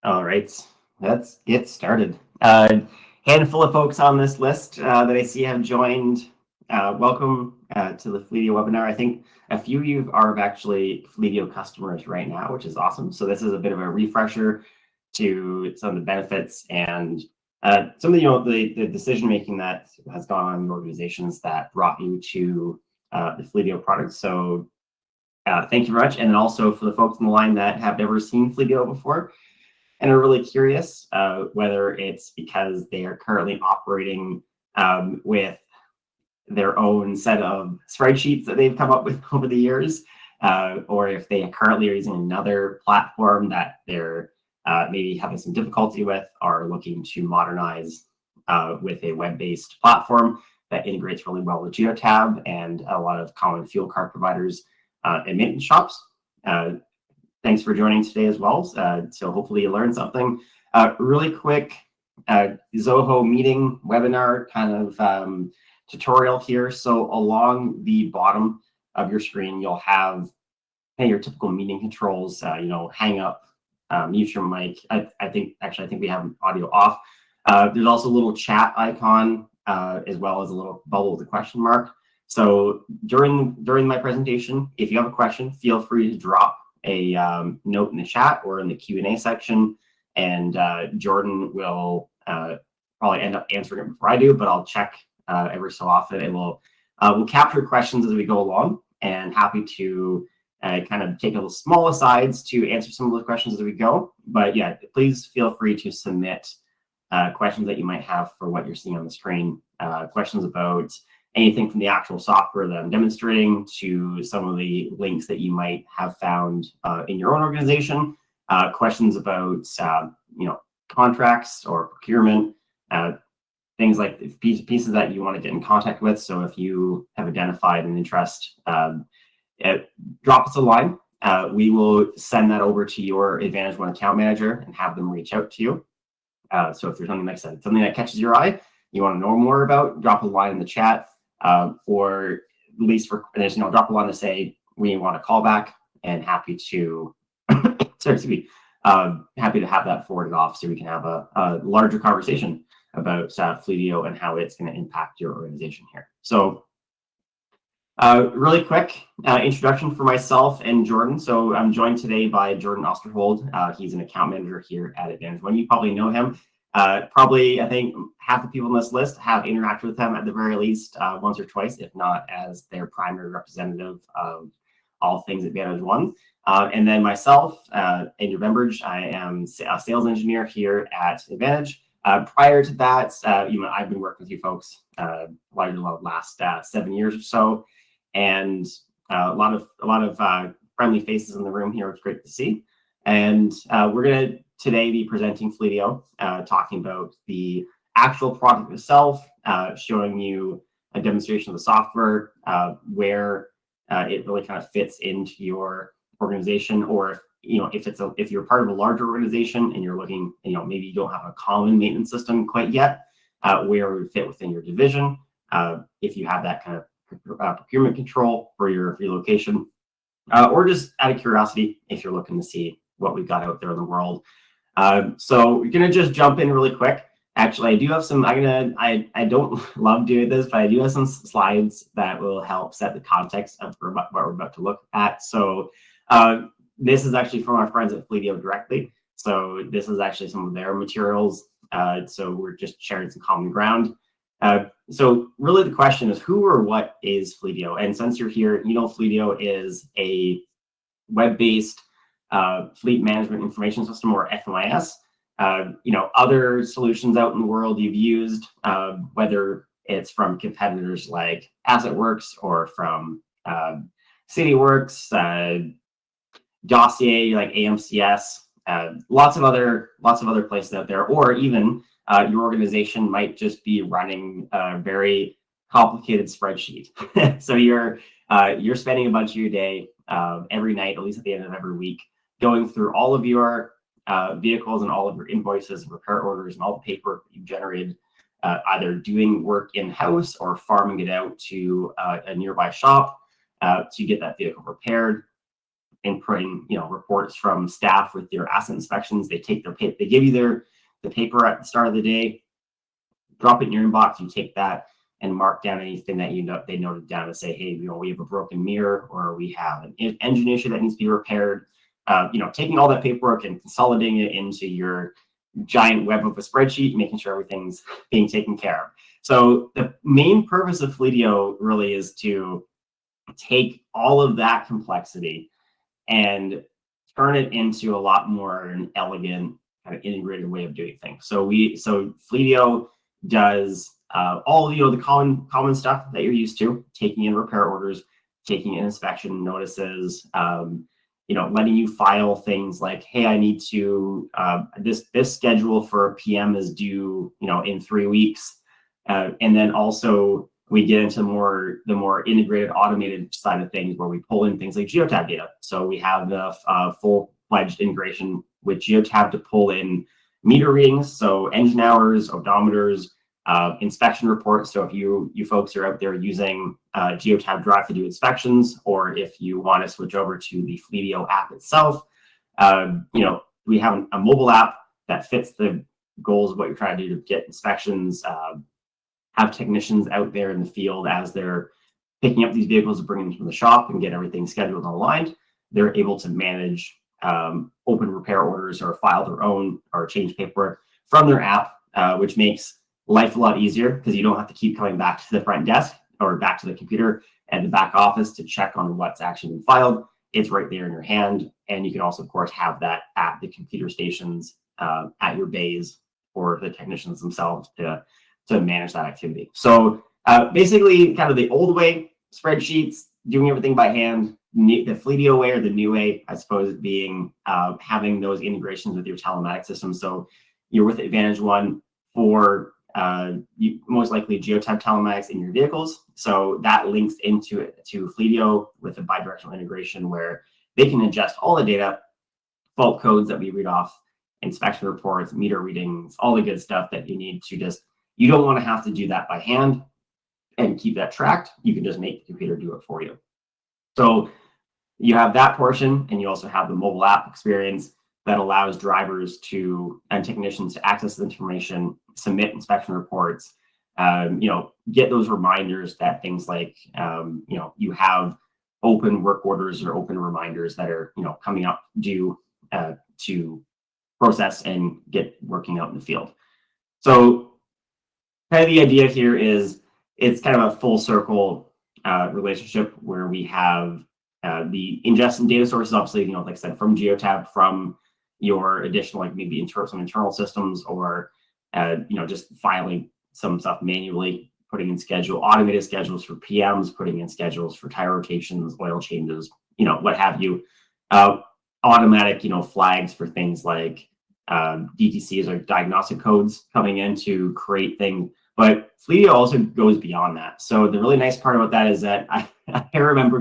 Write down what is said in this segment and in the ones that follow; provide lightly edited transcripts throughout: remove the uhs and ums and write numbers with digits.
All right, let's get started. Handful of folks on this list that I see have joined. Welcome to the Fleetio webinar. I think a few of you are actually Fleetio customers right now, which is awesome. So this is a bit of a refresher to some of the benefits and some of the decision making that has gone on in organizations that brought you to the Fleetio product. So thank you very much. And then also for the folks on the line that have never seen Fleetio before and are really curious, whether it's because they are currently operating with their own set of spreadsheets that they've come up with over the years, or if they currently are using another platform that they're maybe having some difficulty with, or looking to modernize with a web-based platform that integrates really well with Geotab and a lot of common fuel card providers and maintenance shops. Thanks for joining today as well. So hopefully you learned something. Really quick Zoho meeting webinar kind of tutorial here. So along the bottom of your screen, you'll have your typical meeting controls, hang up, mute your mic. I think we have audio off. There's also a little chat icon as well as a little bubble with a question mark. So during my presentation, if you have a question, feel free to drop a note in the chat or in the Q&A section, and Jordan will probably end up answering it before I do, but I'll check every so often, and we'll capture questions as we go along, and happy to kind of take a little small asides to answer some of those questions as we go. But yeah, please feel free to submit questions that you might have for what you're seeing on the screen, questions about anything from the actual software that I'm demonstrating to some of the links that you might have found in your own organization, questions about contracts or procurement, things like pieces that you want to get in contact with. So if you have identified an interest, drop us a line. We will send that over to your Advantage One account manager and have them reach out to you. So if there's something like that, something that catches your eye, you want to know more about, drop a line in the chat. Or at least drop a line to say we want a call back, and happy to happy to have that forwarded off so we can have a larger conversation about Fleetio and how it's going to impact your organization here. So really quick introduction for myself and Jordan. So I'm joined today by Jordan Osterhold. He's an account manager here at Advantage One. You probably know him. Probably, I think half the people on this list have interacted with them at the very least once or twice, if not as their primary representative of all things Advantage One. And then myself, Andrew Bembridge, I am a sales engineer here at Advantage. Prior to that, I've been working with you folks largely the last 7 years or so, and a lot of friendly faces in the room here. It's great to see. And we're going to today be presenting Fleetio, talking about the actual product itself, showing you a demonstration of the software, where it really kind of fits into your organization, or if you're part of a larger organization and you're looking, maybe you don't have a common maintenance system quite yet, where it would fit within your division, if you have that kind of procurement control for your location, or just out of curiosity, if you're looking to see what we've got out there in the world. So we're gonna just jump in really quick. Actually, I do have some. I don't love doing this, but I do have some slides that will help set the context of what we're about to look at. So this is actually from our friends at Fleetio directly. So this is actually some of their materials. So we're just sharing some common ground. So really the question is, who or what is Fleetio? And since you're here, Fleetio is a web-based fleet management information system, or FMIS. Other solutions out in the world you've used, whether it's from competitors like AssetWorks or from CityWorks, Dossier like AMCS, lots of other places out there, or even your organization might just be running a very complicated spreadsheet. So you're spending a bunch of your day every night, at least at the end of every week, going through all of your vehicles and all of your invoices and repair orders and all the paperwork that you've generated, either doing work in-house or farming it out to a nearby shop to get that vehicle repaired. inputting, reports from staff with your asset inspections. They take they give you the paper at the start of the day, drop it in your inbox. You take that and mark down anything that they noted down to say, hey, we have a broken mirror, or we have an engine issue that needs to be repaired. Taking all that paperwork and consolidating it into your giant web of a spreadsheet, making sure everything's being taken care of. So the main purpose of Fleetio really is to take all of that complexity and turn it into a lot more an elegant, kind of integrated way of doing things. So Fleetio does all the common stuff that you're used to, taking in repair orders, taking in inspection notices, letting you file things like, hey, I need to this schedule for a PM is due in 3 weeks, and then also we get into the more integrated, automated side of things where we pull in things like geotab data. So we have the full-fledged integration with geotab to pull in meter readings, so engine hours, odometers, inspection reports. So if you folks are out there using geotab drive to do inspections, or if you want to switch over to the Fleetio app itself, we have a mobile app that fits the goals of what you're trying to do to get inspections, have technicians out there in the field as they're picking up these vehicles and bringing them from the shop and get everything scheduled and aligned. They're able to manage open repair orders or file their own or change paperwork from their app, which makes life a lot easier because you don't have to keep coming back to the front desk or back to the computer and the back office to check on what's actually been filed. It's right there in your hand. And you can also, of course, have that at the computer stations at your bays for the technicians themselves to manage that activity. So basically kind of the old way, spreadsheets, doing everything by hand, the Fleetio way or the new way, I suppose, being having those integrations with your telematics system. So you're with Advantage One for most likely geotab telematics in your vehicles. So that links into Fleetio with a bidirectional integration where they can ingest all the data, fault codes that we read off, inspection reports, meter readings, all the good stuff that you need to you don't want to have to do that by hand and keep that tracked. You can just make the computer do it for you. So you have that portion, and you also have the mobile app experience that allows drivers and technicians to access the information, submit inspection reports, get those reminders that things like, you have open work orders or open reminders that are, coming up due to process and get working out in the field. So kind of the idea here is it's kind of a full circle relationship where we have the ingest and data sources, obviously, like I said, from geotab, from your additional, like maybe some internal systems, or just filing some stuff manually, putting in automated schedules for PMs, putting in schedules for tire rotations, oil changes, what have you. Automatic, flags for things like DTCs or diagnostic codes coming in to create things. But Fleetio also goes beyond that. So the really nice part about that is that I remember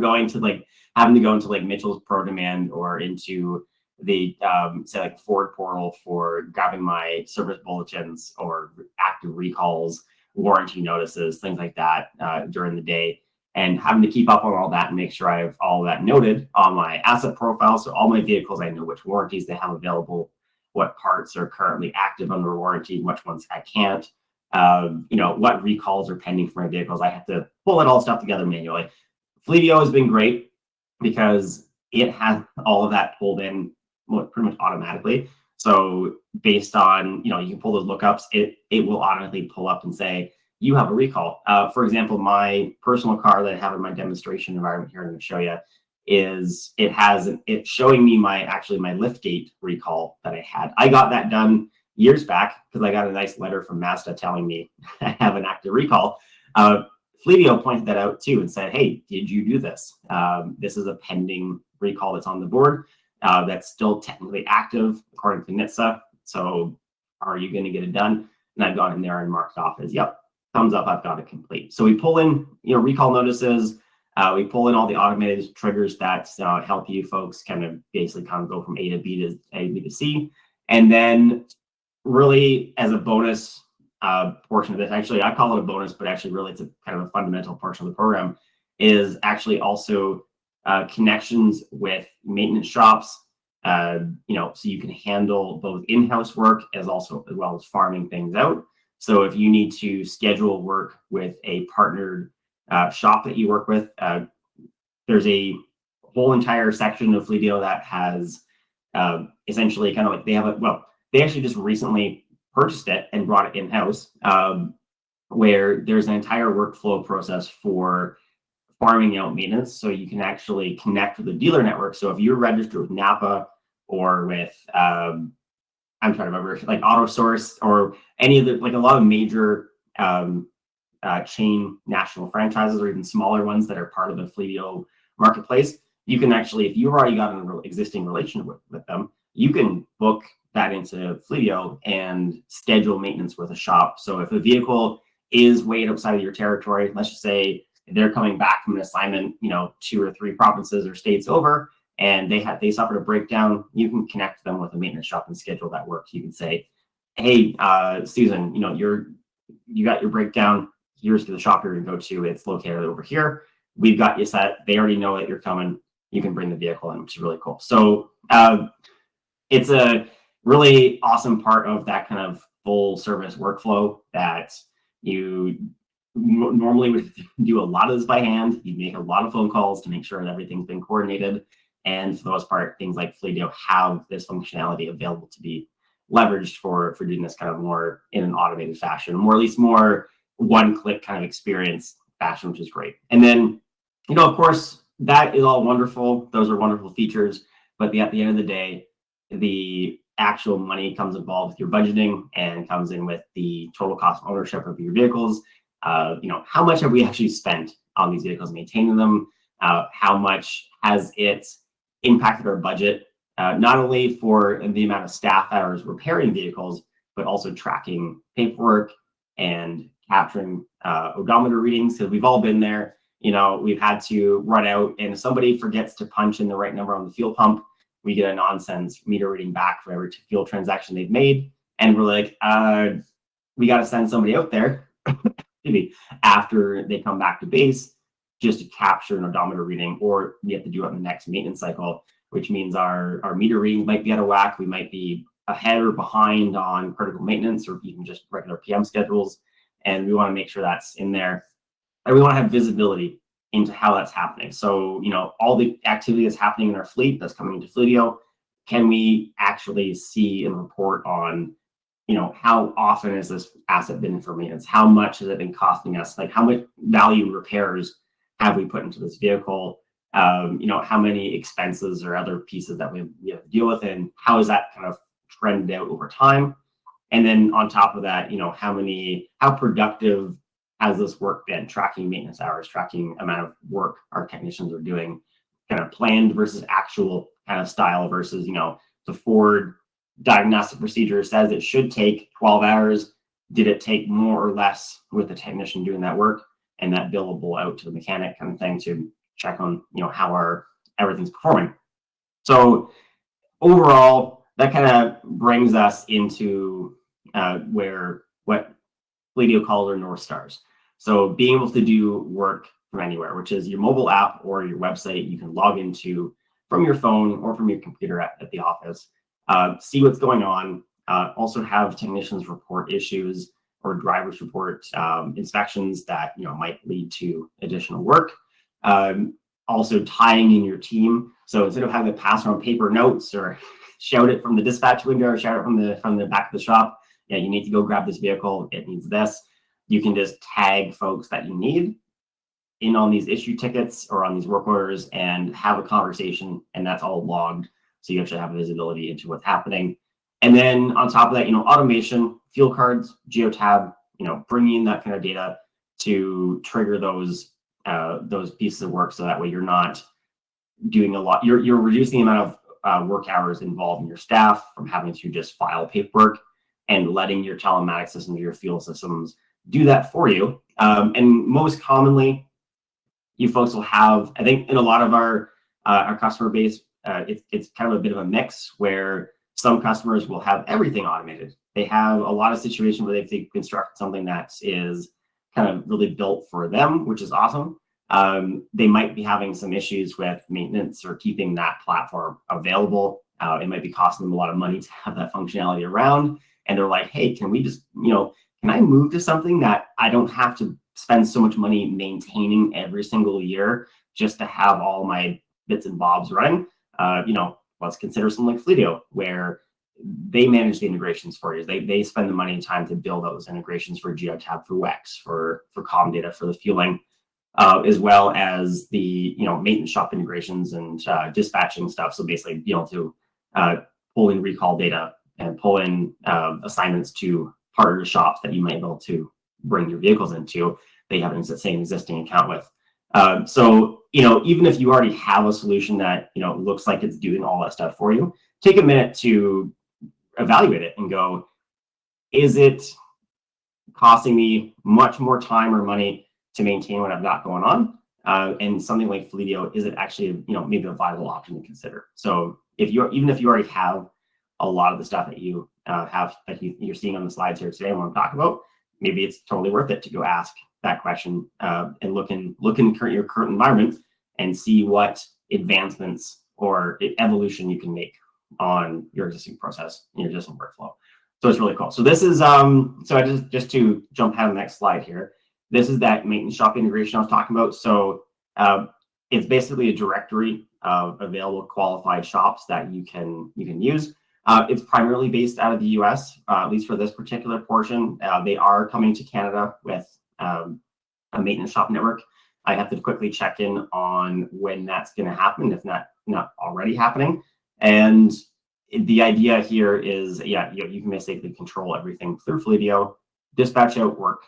having to go into Mitchell's Pro Demand or into the say like Ford portal for grabbing my service bulletins or active recalls, warranty notices, things like that during the day, and having to keep up on all that and make sure I have all of that noted on my asset profile. So all my vehicles, I know which warranties they have available, what parts are currently active under warranty, which ones I can't, what recalls are pending for my vehicles. I have to pull it all stuff together manually. Fleetio has been great because it has all of that pulled in pretty much automatically. So based on, you can pull those lookups, it will automatically pull up and say, you have a recall. For example, my personal car that I have in my demonstration environment here, I'm going to show you, it's showing me my liftgate recall that I had. I got that done years back because I got a nice letter from Mazda telling me I have an active recall. Fleetio pointed that out too and said, hey, did you do this? This is a pending recall that's on the board that's still technically active according to NHTSA. So are you going to get it done? And I've gone in there and marked off as, yep, thumbs up, I've got it complete. So we pull in, recall notices. We pull in all the automated triggers that help you folks kind of go from A to B to C. And then really as a bonus portion of this, actually I call it a bonus, but actually really it's a kind of a fundamental portion of the program, is actually also connections with maintenance shops, so you can handle both in-house work as well as farming things out. So if you need to schedule work with a partnered shop that you work with, there's a whole entire section of Fleetio that has essentially kind of like they actually just recently purchased it and brought it in-house, where there's an entire workflow process for farming out maintenance. So you can actually connect with the dealer network. So if you're registered with Napa or with, I'm trying to remember, like AutoSource or any of the, like a lot of major chain national franchises or even smaller ones that are part of the Fleetio marketplace, you can actually, if you've already got an existing relationship with them, you can book that into Fleetio and schedule maintenance with a shop. So if a vehicle is way outside of your territory, let's just say they're coming back from an assignment, 2 or 3 provinces or states over, and they suffered a breakdown, you can connect them with a maintenance shop and schedule that work. You can say, hey, Susan, you got your breakdown. Here's the shop you're gonna go to. It's located over here. We've got you set. They already know that you're coming. You can bring the vehicle in, which is really cool. So it's a really awesome part of that kind of full service workflow that you normally would do a lot of this by hand. You make a lot of phone calls to make sure that everything's been coordinated. And for the most part, things like Fleetio have this functionality available to be leveraged for doing this kind of more in an automated fashion, or at least more one-click kind of experience fashion, which is great. And then, of course, that is all wonderful. Those are wonderful features. But at the end of the day, the actual money comes involved with your budgeting and comes in with the total cost of ownership of your vehicles. How much have we actually spent on these vehicles, maintaining them? How much has it impacted our budget, not only for the amount of staff hours repairing vehicles, but also tracking paperwork and capturing odometer readings? Because we've all been there. We've had to run out, and if somebody forgets to punch in the right number on the fuel pump, we get a nonsense meter reading back for every fuel transaction they've made. And we're like, we got to send somebody out there after they come back to base just to capture an odometer reading, or we have to do it in the next maintenance cycle, which means our meter readings might be out of whack. We might be ahead or behind on critical maintenance or even just regular PM schedules. And we want to make sure that's in there. And we want to have visibility into how that's happening. So, all the activity that's happening in our fleet that's coming into Fleetio, can we actually see and report on, how often has this asset been for maintenance? How much has it been costing us? Like, how much value repairs have we put into this vehicle? How many expenses or other pieces that we have to deal with, and how is that kind of trended out over time? And then on top of that, how productive has this work been? Tracking maintenance hours, tracking amount of work our technicians are doing, kind of planned versus actual kind of style versus, the Ford diagnostic procedure says it should take 12 hours. Did it take more or less with the technician doing that work? And that billable out to the mechanic kind of thing to check on, how everything's performing. So overall, that kind of brings us into what Fleetio calls our North Stars. So being able to do work from anywhere, which is your mobile app or your website, you can log into from your phone or from your computer at the office, see what's going on, also have technicians report issues or drivers report inspections that might lead to additional work. Also tying in your team. So instead of having to pass around paper notes or shout it from the dispatch window or shout it from the back of the shop, you need to go grab this vehicle, it needs this. You can just tag folks that you need in on these issue tickets or on these work orders and have a conversation, and that's all logged. So you actually have visibility into what's happening. And then on top of that, automation, fuel cards, geotab, bringing that kind of data to trigger those pieces of work. So that way you're not doing a lot. You're reducing the amount of work hours involved in your staff from having to just file paperwork and letting your telematics systems, your fuel systems do that for you. And most commonly, you folks will have, I think in a lot of our customer base, it's kind of a bit of a mix where some customers will have everything automated. They have a lot of situations where they've constructed something that is kind of really built for them, which is awesome. they might be having some issues with maintenance or keeping that platform available. It might be costing them a lot of money to have that functionality around. And they're like, hey, can we just, can I move to something that I don't have to spend so much money maintaining every single year just to have all my bits and bobs running? Let's consider something like Fleetio, where they manage the integrations for you. They spend the money and time to build those integrations for Geotab, for WEX, for comm data, for the fueling, as well as the maintenance shop integrations and dispatching stuff. So basically, be able to pull in recall data and pull in assignments to partner shops that you might be able to bring your vehicles into. They have the same existing account with. So even if you already have a solution that looks like it's doing all that stuff for you, take a minute to evaluate it and go, is it costing me much more time or money to maintain what I've got going on? And something like Fleetio, is it actually maybe a viable option to consider? So even if you already have a lot of the stuff that you have that you're seeing on the slides here today, I want to talk about, maybe it's totally worth it to go ask that question and look in your current environment and see what advancements or evolution you can make on your existing process, your existing workflow. So it's really cool. So this is so I just to jump ahead to the next slide here. This is that maintenance shop integration I was talking about. So it's basically a directory of available qualified shops that you can use. It's primarily based out of the US, at least for this particular portion. They are coming to Canada with a maintenance shop network. I have to quickly check in on when that's going to happen, if not already happening. And the idea here is, you can basically control everything through Fleetio, dispatch out work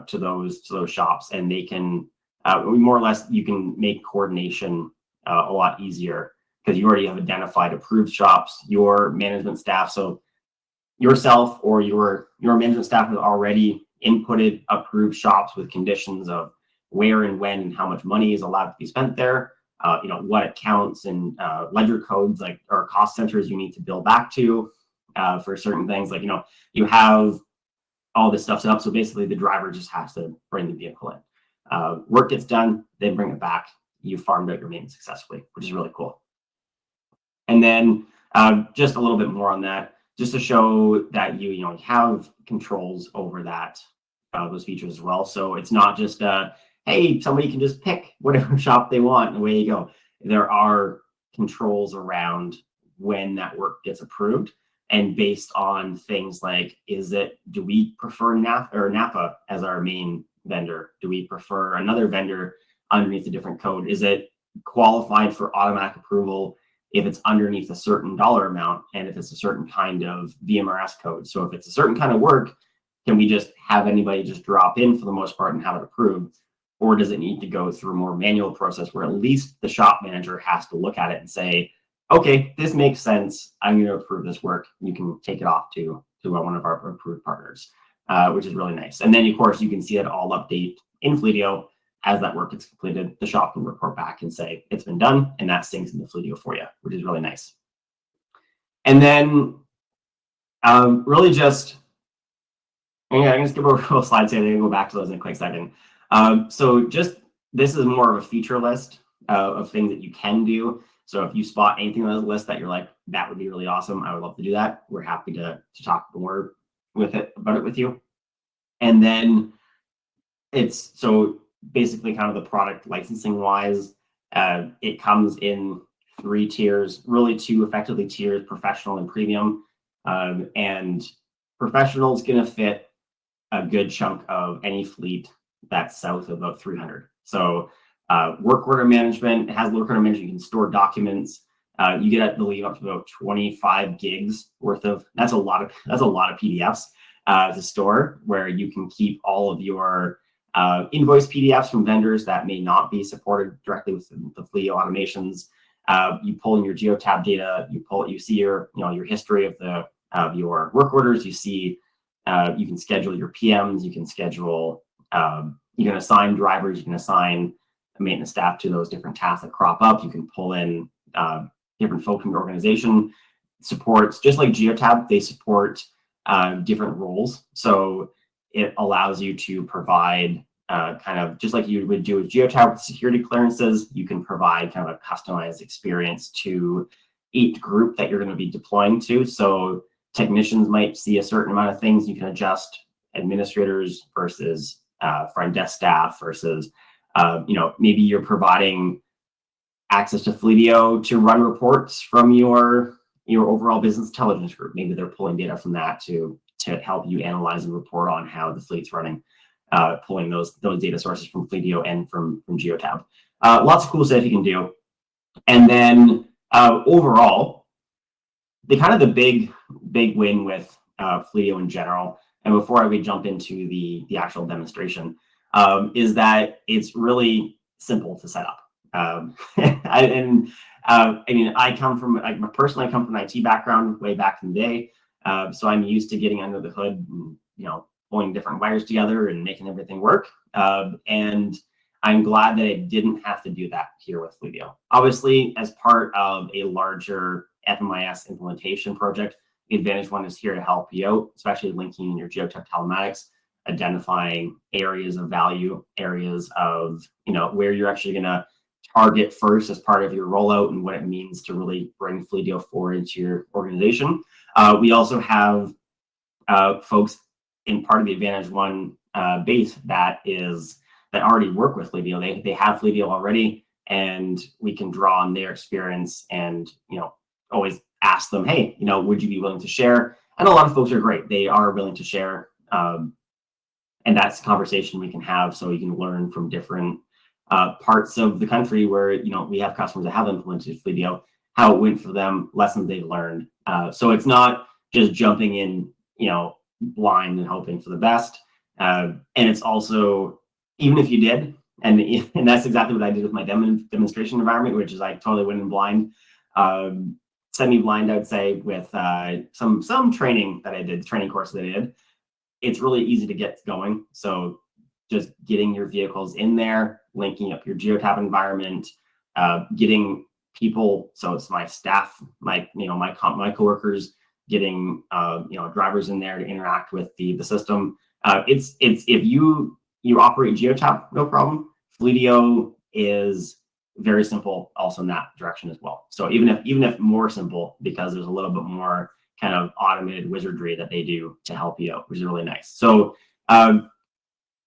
to those shops, and they can more or less, you can make coordination a lot easier because you already have identified approved shops, your management staff. So yourself or your management staff has already inputted approved shops with conditions of where and when and how much money is allowed to be spent there. What accounts and ledger codes or cost centers you need to bill back to for certain things. You have all this stuff set up. So basically the driver just has to bring the vehicle in. Work gets done, they bring it back. You farmed out your maintenance successfully, which is really cool. And then just a little bit more on that, just to show that you have controls over that, those features as well. So it's not just hey, somebody can just pick whatever shop they want and away you go. There are controls around when that work gets approved, and based on things like, do we prefer Napa as our main vendor? Do we prefer another vendor underneath a different code? Is it qualified for automatic approval if it's underneath a certain dollar amount and if it's a certain kind of VMRS code? So if it's a certain kind of work, can we just have anybody just drop in for the most part and have it approved? Or does it need to go through a more manual process where at least the shop manager has to look at it and say, okay, this makes sense, I'm going to approve this work. You can take it off to one of our approved partners, which is really nice. And then, of course, you can see it all update in Fleetio. As that work gets completed, the shop can report back and say it's been done, and that syncs into Fleetio for you, which is really nice. And then really just, I'm going to skip over a couple slides here. I'm going to go back to those in a quick second. So just, this is more of a feature list of things that you can do. So if you spot anything on the list that you're like, that would be really awesome, I would love to do that. We're happy to talk more about it with you. And then it's, so basically kind of the product licensing wise, it comes in 3 tiers, really 2 effectively tiers, professional and premium. And professional is going to fit a good chunk of any fleet that's south of about 300. So work order management, it has work order management, you can store documents. You get, I believe, up to about 25 gigs worth of, that's a lot of PDFs to store, where you can keep all of your invoice PDFs from vendors that may not be supported directly with the Fleetio automations. You pull in your Geotab data, you see your history of your work orders. You see, you can schedule your PMs, you can schedule, you can assign drivers, you can assign maintenance staff to those different tasks that crop up. You can pull in different folk from your organization. Supports, just like Geotab, they support different roles. So it allows you to provide kind of just like you would do with geotab security clearances, you can provide kind of a customized experience to each group that you're going to be deploying to. So technicians might see a certain amount of things. You can adjust administrators versus front desk staff versus, maybe you're providing access to Fleetio to run reports from your overall business intelligence group. Maybe they're pulling data from that to help you analyze and report on how the fleet's running, pulling those data sources from Fleetio and from geotab. Lots of cool stuff you can do. And then overall, the big win with Fleetio in general, and before I jump into the actual demonstration, is that it's really simple to set up. I come from personally, I come from an IT background way back in the day, so I'm used to getting under the hood, and, pulling different wires together and making everything work. And I'm glad that I didn't have to do that here with Fleetio. Obviously, as part of a larger FMIS implementation project, the Advantage One is here to help you out, especially linking your geotech telematics, identifying areas of value, areas of where you're actually going to target first as part of your rollout, and what it means to really bring Fleetio forward into your organization. We also have folks in part of the Advantage One base that already work with Fleetio. They have Fleetio already, and we can draw on their experience and always ask them, hey, would you be willing to share? And a lot of folks are great. They are willing to share, and that's a conversation we can have, so you can learn from different parts of the country where we have customers that have implemented Fleetio, how it went for them, lessons they've learned. So it's not just jumping in, blind and hoping for the best. And it's also, even if you did, and that's exactly what I did with my demonstration environment, which is I totally went in blind, semi-blind, I'd say, with some training that I did, training course that I did. It's really easy to get going. So just getting your vehicles in there, linking up your geotab environment, getting people, so it's my staff, my coworkers, getting drivers in there to interact with the system. It's if you operate geotab, no problem. Fleetio is very simple also in that direction as well. So even if more simple, because there's a little bit more kind of automated wizardry that they do to help you out, which is really nice. So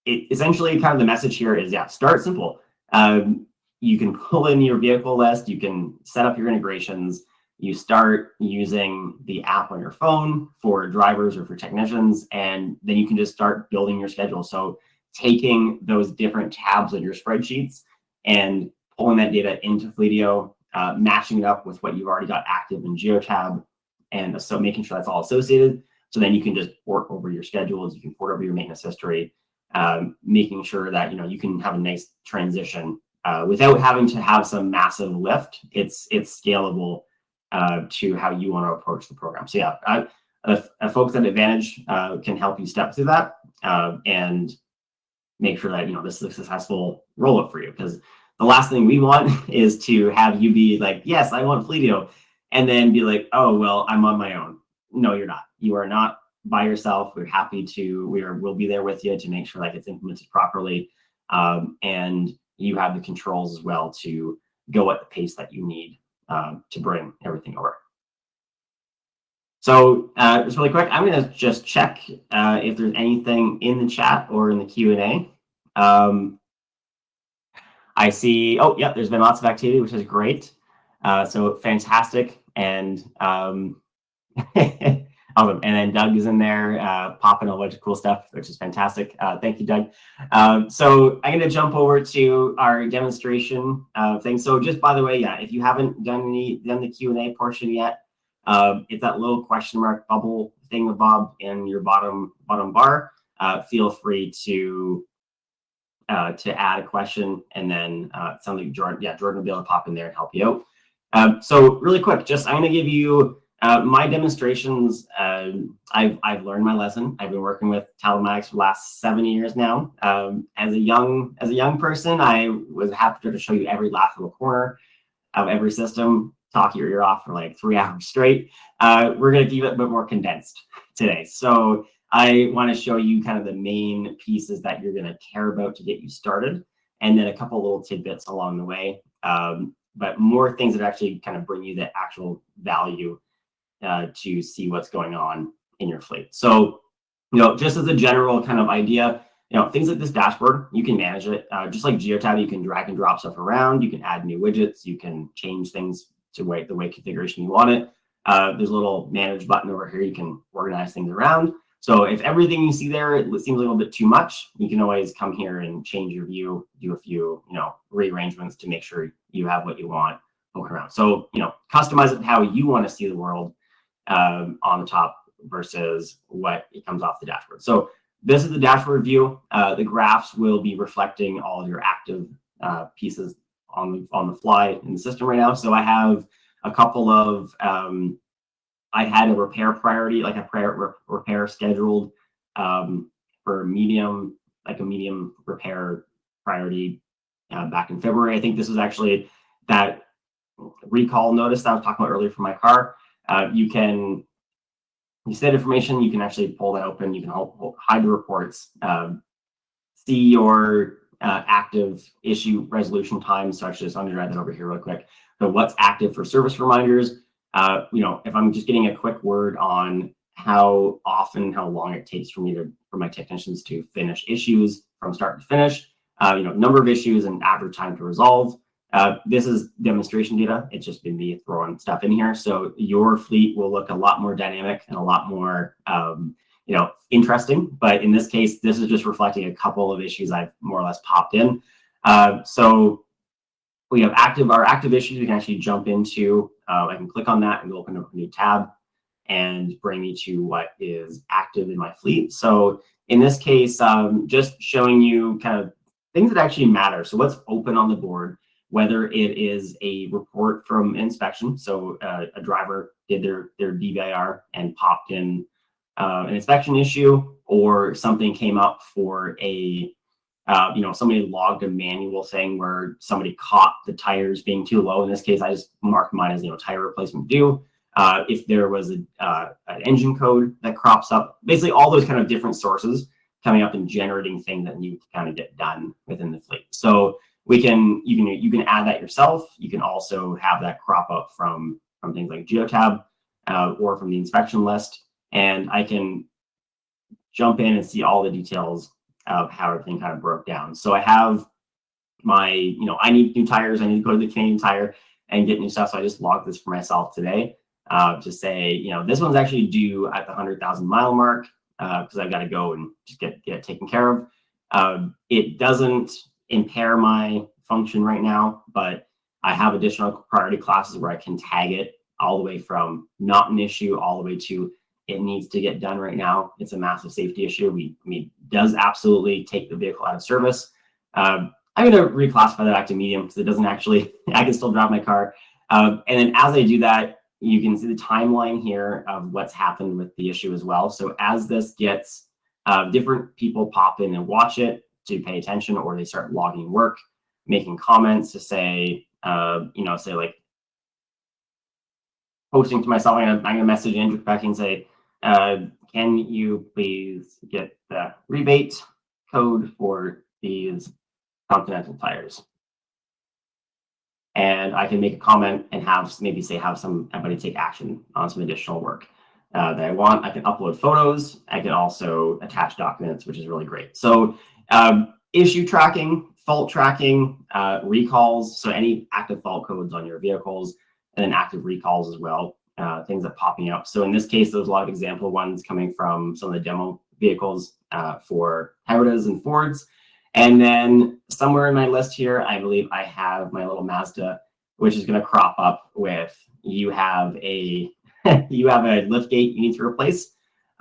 essentially kind of the message here is, start simple. You can pull in your vehicle list, you can set up your integrations, you start using the app on your phone for drivers or for technicians, and then you can just start building your schedule. So taking those different tabs of your spreadsheets and pulling that data into Fleetio, matching it up with what you've already got active in geotab, and so making sure that's all associated. So then you can just port over your schedules, you can port over your maintenance history, making sure that you can have a nice transition without having to have some massive lift. It's scalable to how you want to approach the program. So folks at Advantage can help you step through that and make sure that this is a successful rollout for you. Because the last thing we want is to have you be like, yes, I want Fleetio, and then be like, oh well, I'm on my own. No, you're not. You are not by yourself. We're happy to. We'll be there with you to make sure that it's implemented properly, and you have the controls as well to go at the pace that you need to bring everything over. So just really quick, I'm going to just check if there's anything in the chat or in the Q&A. I see, there's been lots of activity, which is great. So fantastic. And awesome. And then Doug is in there popping a bunch of cool stuff, which is fantastic. Thank you, Doug. So I'm going to jump over to our demonstration thing. So just by the way, if you haven't done the Q&A portion yet, it's that little question mark bubble thing with Bob in your bottom bar. Feel free to add a question, and then something Jordan will be able to pop in there and help you out. So really quick, I'm going to give you my demonstrations. I've learned my lesson. I've been working with telematics for the last 7 years now. As a young person, I was happy to show you every last little corner of every system, talk your ear off for like 3 hours straight. We're going to keep it a bit more condensed today. So I want to show you kind of the main pieces that you're going to care about to get you started, and then a couple little tidbits along the way. But more things that actually kind of bring you the actual value to see what's going on in your fleet. So, just as a general kind of idea, things like this dashboard, you can manage it. Just like GeoTab, you can drag and drop stuff around. You can add new widgets. You can change things to the way configuration you want it. There's a little manage button over here. You can organize things around. So if everything you see there, it seems a little bit too much, you can always come here and change your view, do a few, rearrangements to make sure you have what you want going around. So, customize it how you want to see the world on the top versus what it comes off the dashboard. So this is the dashboard view. The graphs will be reflecting all of your active pieces on the fly in the system right now. So I have a couple of, I had a repair priority, like a repair scheduled for medium, like a medium repair priority back in February. I think this was actually that recall notice that I was talking about earlier for my car. You set information, you can actually pull that open. You can hide the reports, see your active issue resolution time. So actually just underwrite that over here real quick. So what's active for service reminders? If I'm just getting a quick word on how often, how long it takes for my technicians to finish issues from start to finish, number of issues and average time to resolve. This is demonstration data. It's just been me throwing stuff in here. So your fleet will look a lot more dynamic and a lot more, interesting. But in this case, this is just reflecting a couple of issues I've more or less popped in. So we have our active issues. We can actually jump into. I can click on that and open up a new tab and bring me to what is active in my fleet. So in this case, just showing you kind of things that actually matter. So what's open on the board, whether it is a report from inspection. So a driver did their DVIR and popped in an inspection issue, or something came up for a somebody logged a manual thing where somebody caught the tires being too low. In this case, I just marked mine as tire replacement due. If there was an engine code that crops up, basically all those kind of different sources coming up and generating things that need to kind of get done within the fleet. So you can add that yourself. You can also have that crop up from things like GeoTab or from the inspection list, and I can jump in and see all the details of how everything kind of broke down. So I have my, I need new tires. I need to go to the Canadian Tire and get new stuff. So I just logged this for myself today to say, this one's actually due at the 100,000 mile mark because I've got to go and just get it taken care of. It doesn't impair my function right now, but I have additional priority classes where I can tag it all the way from not an issue all the way to it needs to get done right now. It's a massive safety issue. Does absolutely take the vehicle out of service. I'm going to reclassify that back to medium because it doesn't actually, I can still drive my car. And then as I do that, you can see the timeline here of what's happened with the issue as well. So as this gets, different people pop in and watch it to pay attention, or they start logging work, making comments to say, say like posting to myself, I'm going to message Andrew back and say, can you please get the rebate code for these Continental tires? And I can make a comment and have somebody take action on some additional work that I want. I can upload photos. I can also attach documents, which is really great. So issue tracking, fault tracking, recalls. So any active fault codes on your vehicles, and then active recalls as well. Things that popping up. So in this case, there's a lot of example ones coming from some of the demo vehicles for Toyotas and Fords. And then somewhere in my list here, I believe I have my little Mazda, which is going to crop up with you have a lift gate you need to replace,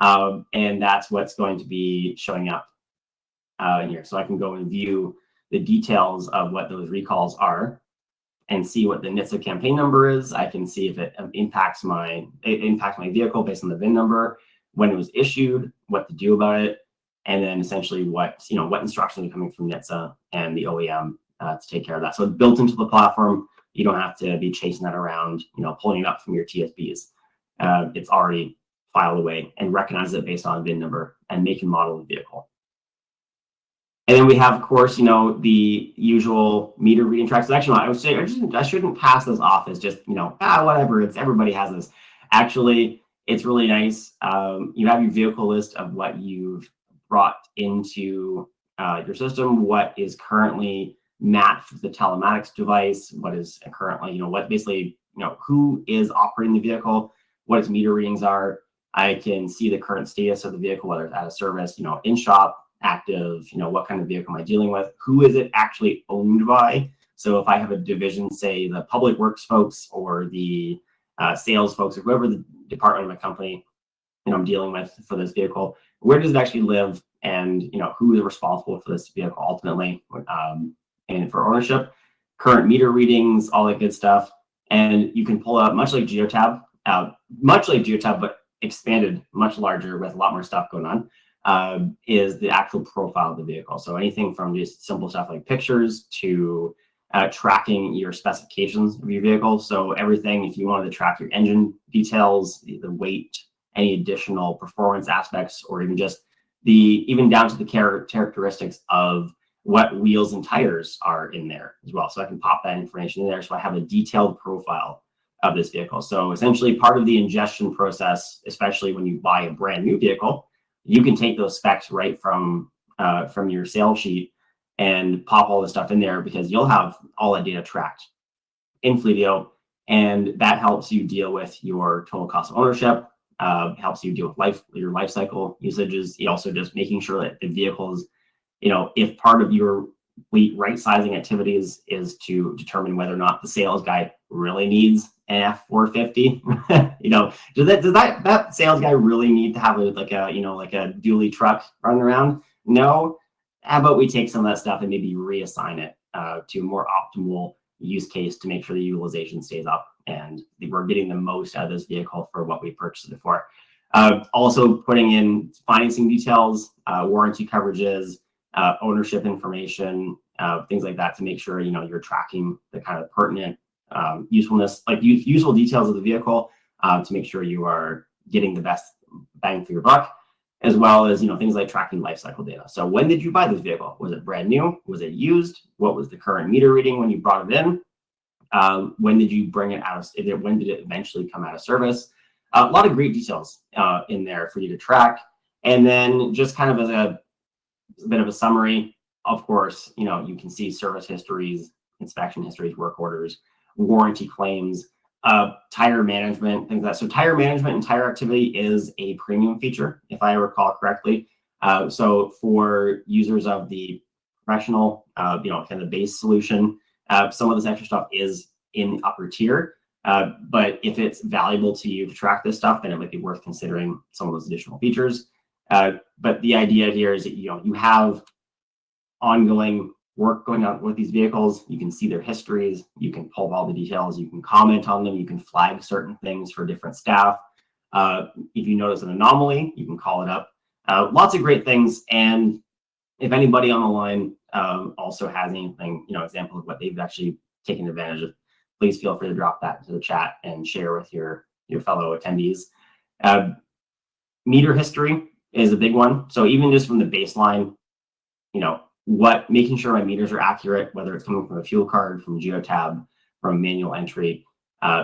and that's what's going to be showing up in here. So I can go and view the details of what those recalls are and see what the NHTSA campaign number is. I can see if it impacts my vehicle based on the VIN number, when it was issued, what to do about it, and then essentially what instructions are coming from NHTSA and the OEM to take care of that. So it's built into the platform. You don't have to be chasing that around, pulling it up from your TSBs. It's already filed away and recognizes it based on VIN number and make and model of the vehicle. And then we have, of course, the usual meter reading tracks. Actually, I would say I shouldn't pass this off as just, whatever. It's everybody has this. Actually, it's really nice. You have your vehicle list of what you've brought into your system, what is currently matched with the telematics device, what is currently, what basically, who is operating the vehicle, what its meter readings are. I can see the current status of the vehicle, whether it's out of service, in shop, active, what kind of vehicle am I dealing with, who is it actually owned by. So if I have a division, say the public works folks or the sales folks or whoever the department of my company I'm dealing with for this vehicle, where does it actually live, and who is responsible for this vehicle ultimately, and for ownership, current meter readings, all that good stuff. And you can pull out much like Geotab, but expanded, much larger with a lot more stuff going on, is the actual profile of the vehicle. So anything from just simple stuff like pictures to tracking your specifications of your vehicle. So everything, if you wanted to track your engine details, the weight, any additional performance aspects, or even just even down to the characteristics of what wheels and tires are in there as well. So I can pop that information in there. So I have a detailed profile of this vehicle. So essentially part of the ingestion process, especially when you buy a brand new vehicle, you can take those specs right from your sales sheet and pop all the stuff in there, because you'll have all that data tracked in Fleetio, and that helps you deal with your total cost of ownership, helps you deal with your life cycle usages. It also just making sure that the vehicles, if part of your fleet right sizing activities is to determine whether or not the sales guy really needs an F450, does that sales guy really need to have a dually truck running around? No. How about we take some of that stuff and maybe reassign it to a more optimal use case to make sure the utilization stays up and we're getting the most out of this vehicle for what we purchased it for. Also putting in financing details, warranty coverages, ownership information, things like that, to make sure you're tracking the kind of pertinent usefulness, like useful details of the vehicle, to make sure you are getting the best bang for your buck, as well as things like tracking life cycle data. So when did you buy this vehicle? Was it brand new? Was it used? What was the current meter reading when you brought it in? When did you bring it out of? When did it eventually come out of service? A lot of great details in there for you to track. And then just kind of as a bit of a summary, of course, you can see service histories, inspection histories, work orders, warranty claims, tire management, things like that. So tire management and tire activity is a premium feature, if I recall correctly. So for users of the professional, kind of the base solution, some of this extra stuff is in the upper tier. But if it's valuable to you to track this stuff, then it might be worth considering some of those additional features. But the idea here is that you have ongoing work going on with these vehicles. You can see their histories, you can pull all the details, you can comment on them, you can flag certain things for different staff. If you notice an anomaly, you can call it up. Lots of great things. And if anybody on the line also has anything, example of what they've actually taken advantage of, please feel free to drop that into the chat and share with your fellow attendees. Meter history is a big one. So even just from the baseline, making sure my meters are accurate, whether it's coming from a fuel card, from Geotab, from manual entry,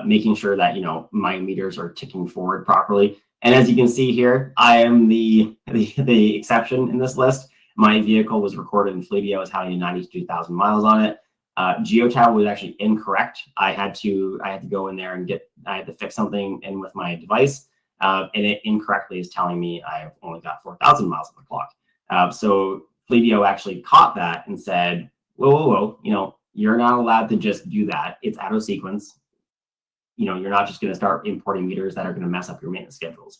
making sure that my meters are ticking forward properly. And as you can see here, I am the exception in this list. My vehicle was recorded in Fleetio as having 92,000 miles on it. Geotab was actually incorrect. I had to go in there and I had to fix something in with my device, and it incorrectly is telling me I've only got 4,000 miles on the clock. So Fleetio actually caught that and said, whoa, you're not allowed to just do that. It's out of sequence. You're not just going to start importing meters that are going to mess up your maintenance schedules.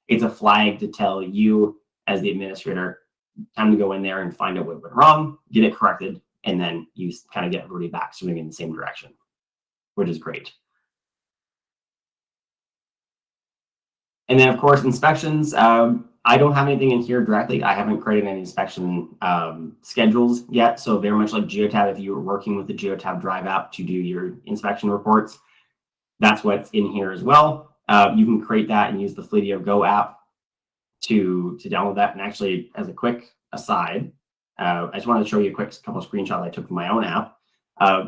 It's a flag to tell you as the administrator, time to go in there and find out what went wrong, get it corrected, and then you kind of get everybody back swimming in the same direction, which is great. And then, of course, inspections. I don't have anything in here directly. I haven't created any inspection schedules yet. So very much like Geotab, if you were working with the Geotab Drive app to do your inspection reports, that's what's in here as well. You can create that and use the Fleetio Go app to download that. And actually, as a quick aside, I just wanted to show you a quick couple of screenshots I took from my own app.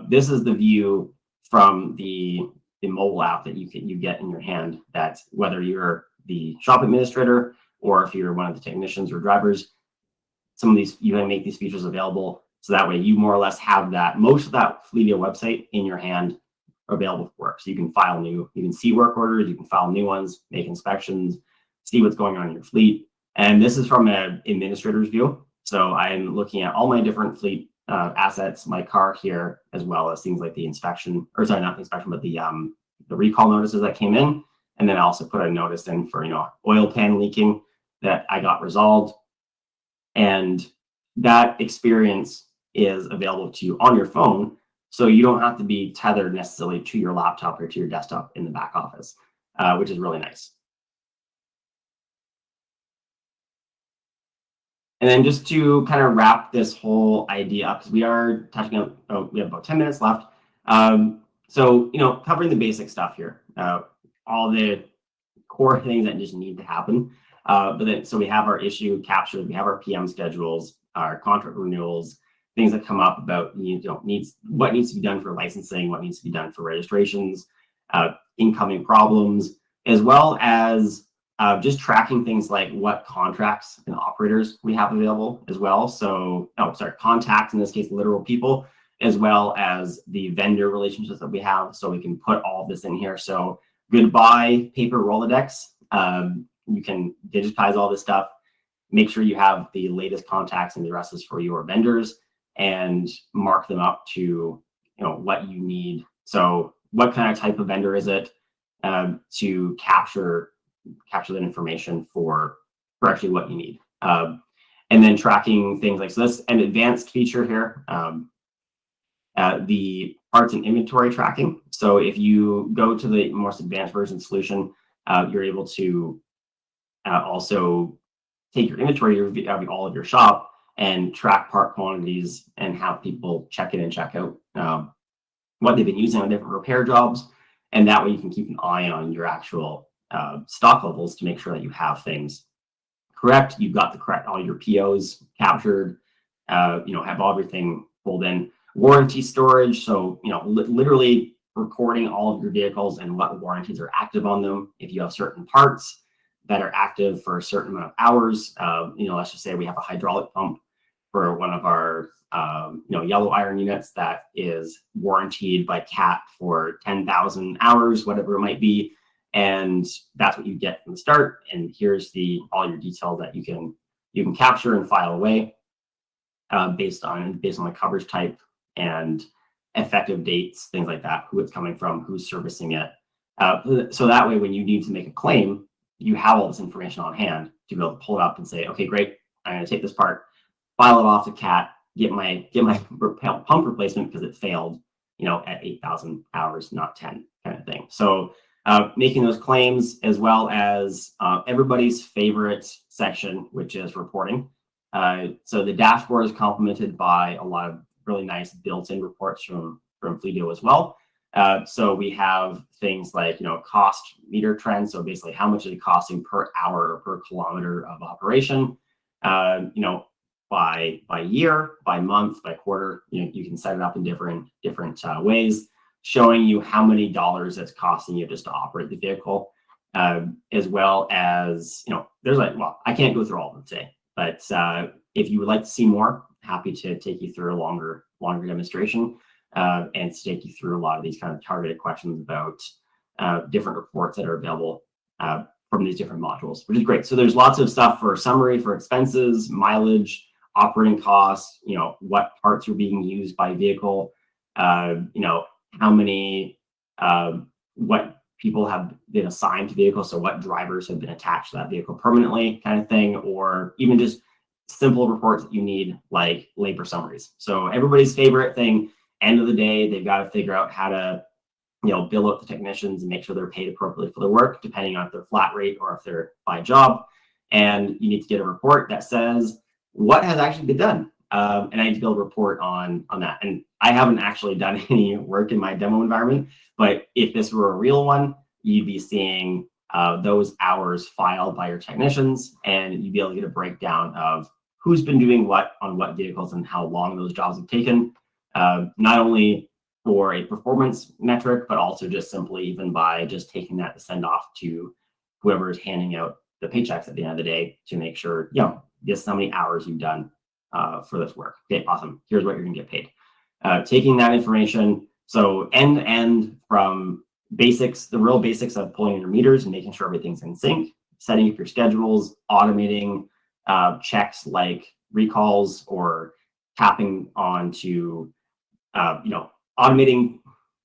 This is the view from the mobile app that you get in your hand, that whether you're the shop administrator or if you're one of the technicians or drivers, some of these, you can make these features available. So that way you more or less have that, most of that Fleetio website in your hand available for work. So you can file you can see work orders, you can file new ones, make inspections, see what's going on in your fleet. And this is from an administrator's view. So I'm looking at all my different fleet assets, my car here, as well as things like the inspection, or sorry, not the inspection, but the recall notices that came in. And then I also put a notice in for, oil pan leaking that I got resolved. And that experience is available to you on your phone. So you don't have to be tethered necessarily to your laptop or to your desktop in the back office, which is really nice. And then just to kind of wrap this whole idea up, because we are touching on, we have about 10 minutes left. So, covering the basic stuff here, all the core things that just need to happen. So we have our issue captures, we have our PM schedules, our contract renewals, things that come up about what needs to be done for licensing, what needs to be done for registrations, incoming problems, as well as just tracking things like what contracts and operators we have available as well. So, contacts, in this case, literal people, as well as the vendor relationships that we have. So we can put all of this in here. So goodbye paper Rolodex. You can digitize all this stuff, make sure you have the latest contacts and addresses for your vendors, and mark them up to what you need. So what kind of type of vendor is it, to capture that information for actually what you need. And then tracking things like, so that's an advanced feature here, the parts and inventory tracking. So if you go to the most advanced version solution, you're able to also take your inventory of all of your shop and track part quantities and have people check in and check out what they've been using on different repair jobs. And that way you can keep an eye on your actual stock levels to make sure that you have things correct. You've got all your POs captured, have everything pulled in. Warranty storage. So, literally recording all of your vehicles and what warranties are active on them. If you have certain parts that are active for a certain amount of hours, let's just say we have a hydraulic pump for one of our, yellow iron units that is warranted by CAT for 10,000 hours, whatever it might be. And that's what you get from the start. And here's all your details that you can capture and file away based on the coverage type and effective dates, things like that, who it's coming from, who's servicing it. So that way, when you need to make a claim, you have all this information on hand to be able to pull it up and say, okay, great, I'm going to take this part, file it off to CAT, get my pump replacement because it failed, at 8,000 hours, not 10, kind of thing. So making those claims, as well as everybody's favorite section, which is reporting. So the dashboard is complemented by a lot of really nice built-in reports from Fleetio as well. So we have things like, cost meter trends. So basically how much is it costing per hour or per kilometer of operation, by year, by month, by quarter. You can set it up in different ways, showing you how many dollars it's costing you just to operate the vehicle, as well as, there's I can't go through all of them today, but if you would like to see more, happy to take you through a longer demonstration, and to take you through a lot of these kind of targeted questions about different reports that are available from these different modules, which is great. So there's lots of stuff for summary, for expenses, mileage, operating costs, what parts are being used by vehicle, how many, what people have been assigned to vehicles, so what drivers have been attached to that vehicle permanently, kind of thing, or even just simple reports that you need, like labor summaries. So everybody's favorite thing, end of the day, they've got to figure out how to, bill out the technicians and make sure they're paid appropriately for their work, depending on if they're flat rate or if they're by job. And you need to get a report that says what has actually been done. And I need to build a report on that. And I haven't actually done any work in my demo environment, but if this were a real one, you'd be seeing those hours filed by your technicians, and you'd be able to get a breakdown of who's been doing what on what vehicles and how long those jobs have taken, not only for a performance metric, but also just simply even by just taking that to send off to whoever is handing out the paychecks at the end of the day to make sure, this is how many hours you've done for this work. Okay, awesome. Here's what you're gonna get paid. Taking that information, so end to end from basics, the real basics of pulling your meters and making sure everything's in sync, setting up your schedules, automating checks like recalls or tapping onto, automating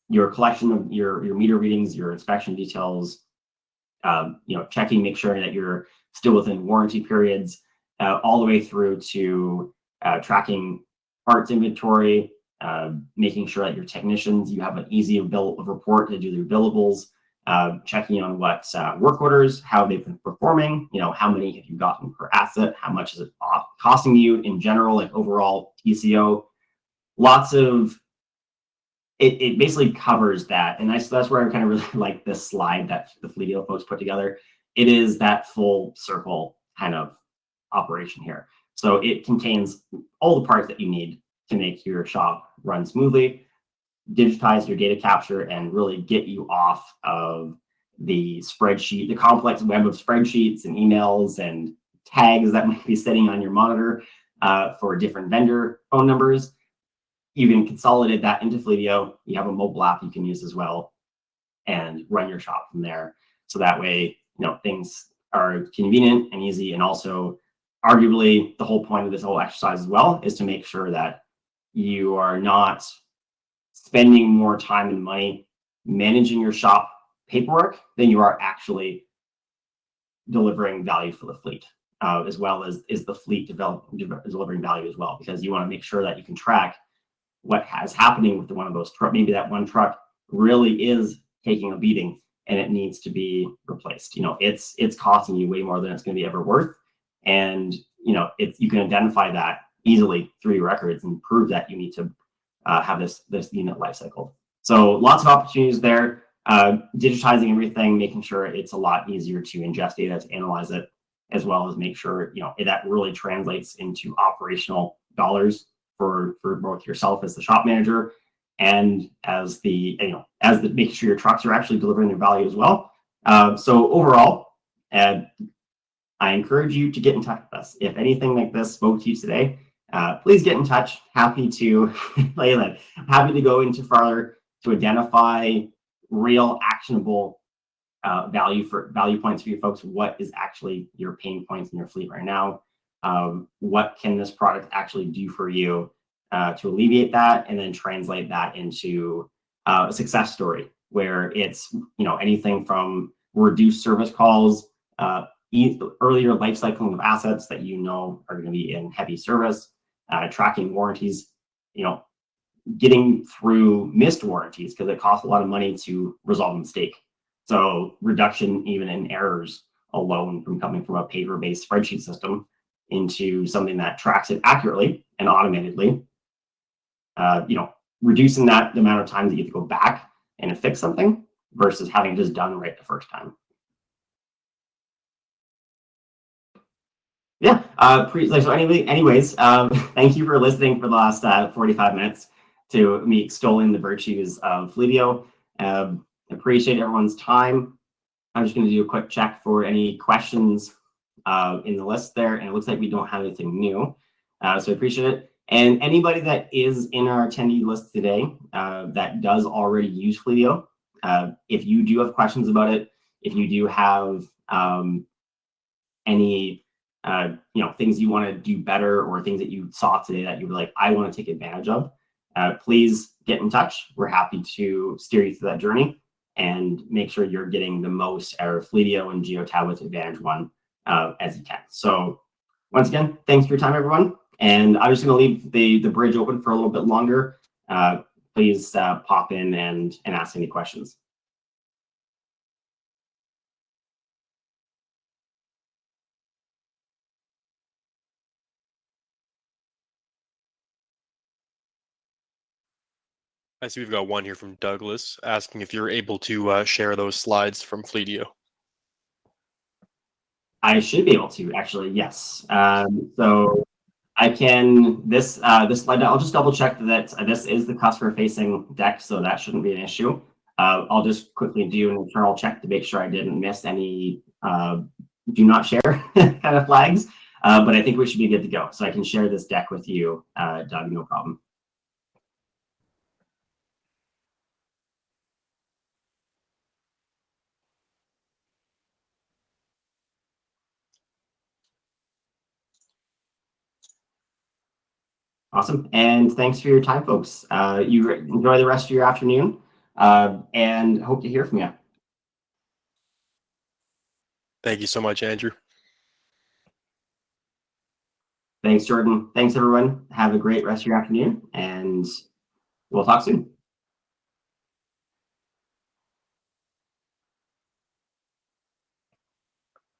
your collection of your meter readings, your inspection details, checking, make sure that you're still within warranty periods, all the way through to tracking parts inventory, making sure that your technicians, you have an easy bill of report to do their billables, checking on what work orders, how they've been performing, how many have you gotten per asset, how much is it costing you in general, like overall TCO. Lots of it basically covers that. And that's where I kind of really like this slide that the Fleetio folks put together. It is that full circle kind of operation here. So it contains all the parts that you need to make your shop run smoothly, digitize your data capture, and really get you off of the spreadsheet, the complex web of spreadsheets and emails and tags that might be sitting on your monitor for different vendor phone numbers. You can consolidate that into Fleetio. You have a mobile app you can use as well and run your shop from there. So that way, things are convenient and easy. And also, arguably, the whole point of this whole exercise as well is to make sure that you are not spending more time and money managing your shop paperwork than you are actually delivering value for the fleet, as well as is the fleet delivering value as well, because you want to make sure that you can track what has happening with one of those trucks. Maybe that one truck really is taking a beating and it needs to be replaced. It's costing you way more than it's going to be ever worth. And, you can identify that easily through your records and prove that you need to have this unit life cycle. So lots of opportunities there, digitizing everything, making sure it's a lot easier to ingest data, to analyze it, as well as make sure, that really translates into operational dollars for both yourself as the shop manager and as making sure your trucks are actually delivering their value as well. So overall, I encourage you to get in touch with us. If anything like this spoke to you today, please get in touch. Happy to happy to go into further to identify real actionable value points for you folks. What is actually your pain points in your fleet right now? What can this product actually do for you to alleviate that, and then translate that into a success story where it's anything from reduced service calls, earlier life cycling of assets that are going to be in heavy service, tracking warranties, getting through missed warranties because it costs a lot of money to resolve a mistake. So reduction even in errors alone from coming from a paper-based spreadsheet system into something that tracks it accurately and automatedly, reducing the amount of time that you have to go back and fix something versus having it just done right the first time. Yeah. Anyways, thank you for listening for the last 45 minutes to me extolling the virtues of Fleetio. Appreciate everyone's time. I'm just going to do a quick check for any questions in the list there, and it looks like we don't have anything new. So I appreciate it. And anybody that is in our attendee list today that does already use Fleetio, if you do have questions about it, if you do have any things you want to do better or things that you saw today that you were like, I want to take advantage of, please get in touch. We're happy to steer you through that journey and make sure you're getting the most out of Fleetio and GeoTablet's Advantage One as you can. So once again, thanks for your time, everyone. And I'm just going to leave the bridge open for a little bit longer. Please pop in and ask any questions. I see we've got one here from Douglas asking if you're able to share those slides from Fleetio. I should be able to actually, yes. So I can this slide. I'll just double check that this is the customer facing deck, so that shouldn't be an issue. I'll just quickly do an internal check to make sure I didn't miss any do not share kind of flags. But I think we should be good to go. So I can share this deck with you, Doug, no problem. Awesome. And thanks for your time, folks. You enjoy the rest of your afternoon and hope to hear from you. Thank you so much, Andrew. Thanks, Jordan. Thanks, everyone. Have a great rest of your afternoon, and we'll talk soon.